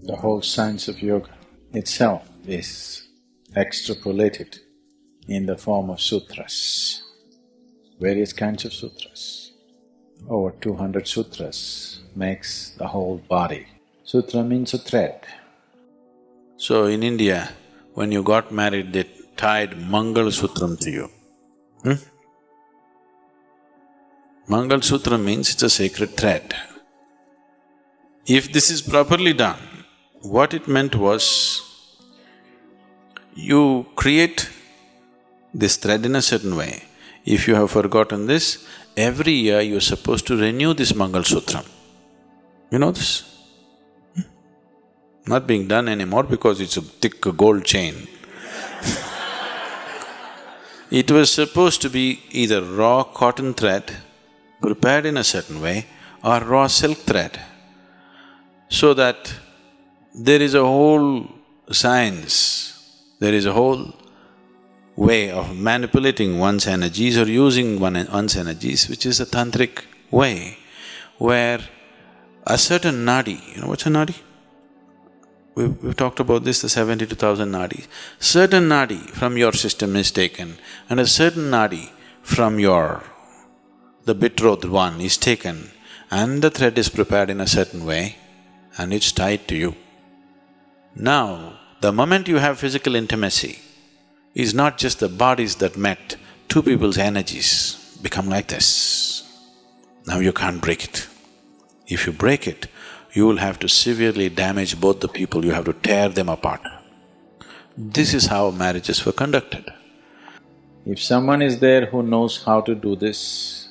The whole science of yoga itself is extrapolated in the form of sutras, various kinds of sutras. Over 200 sutras makes the whole body. Sutra means a thread. So in India, when you got married, they tied Mangal Sutram to you. Mangal Sutra means it's a sacred thread. If this is properly done, what it meant was, you create this thread in a certain way. If you have forgotten this, every year you're supposed to renew this Mangal Sutram. You know this? Not being done anymore because it's a thick gold chain. It was supposed to be either raw cotton thread prepared in a certain way or raw silk thread, so that there is a whole science, there is a whole way of manipulating one's energies or using one's energies, which is a tantric way, where a certain nadi, you know what's a nadi? We've talked about this, the 72,000 nadis. Certain nadi from your system is taken and a certain nadi from the betrothed one is taken, and the thread is prepared in a certain way and it's tied to you. Now, the moment you have physical intimacy, is not just the bodies that met, two people's energies become like this. Now you can't break it. If you break it, you will have to severely damage both the people, you have to tear them apart. This is how marriages were conducted. If someone is there who knows how to do this,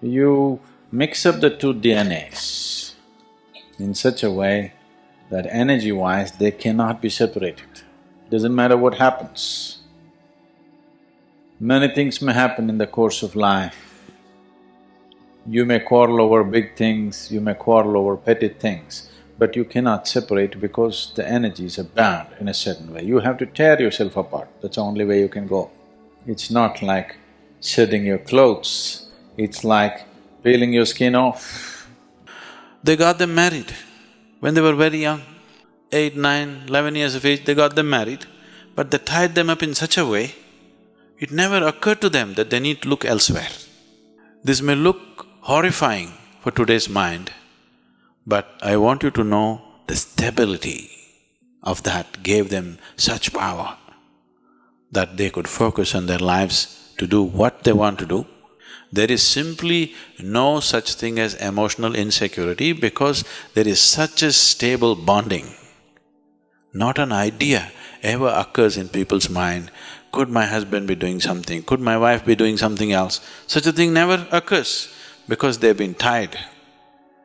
you mix up the two DNAs in such a way that energy-wise they cannot be separated. Doesn't matter what happens. Many things may happen in the course of life. You may quarrel over big things, you may quarrel over petty things, but you cannot separate because the energies are bound in a certain way. You have to tear yourself apart, that's the only way you can go. It's not like shedding your clothes, it's like peeling your skin off. They got them married when they were very young, 8, 9, 11 years of age, they got them married, but they tied them up in such a way, it never occurred to them that they need to look elsewhere. This may look horrifying for today's mind, but I want you to know the stability of that gave them such power that they could focus on their lives to do what they want to do. There is simply no such thing as emotional insecurity because there is such a stable bonding. Not an idea ever occurs in people's mind, could my husband be doing something, could my wife be doing something else? Such a thing never occurs because they've been tied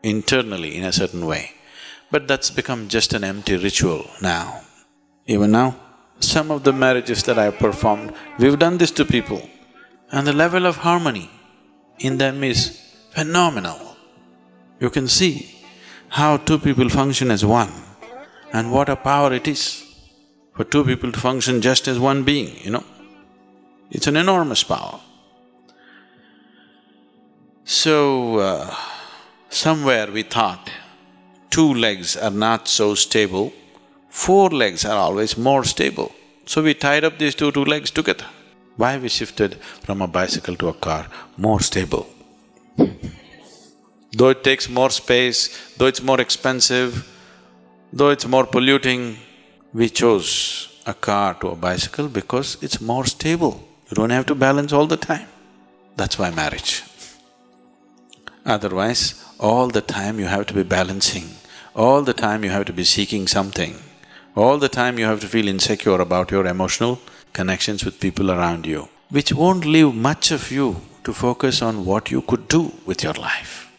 internally in a certain way. But that's become just an empty ritual now. Even now, some of the marriages that I've performed, we've done this to people, and the level of harmony in them is phenomenal. You can see how two people function as one and what a power it is for two people to function just as one being, you know. It's an enormous power. So, somewhere we thought two legs are not so stable, four legs are always more stable. So we tied up these two legs together. Why we shifted from a bicycle to a car? More stable. Though it takes more space, though it's more expensive, though it's more polluting, we chose a car to a bicycle because it's more stable. You don't have to balance all the time. That's why marriage. Otherwise, all the time you have to be balancing, all the time you have to be seeking something, all the time you have to feel insecure about your emotional connections with people around you, which won't leave much of you to focus on what you could do with your life.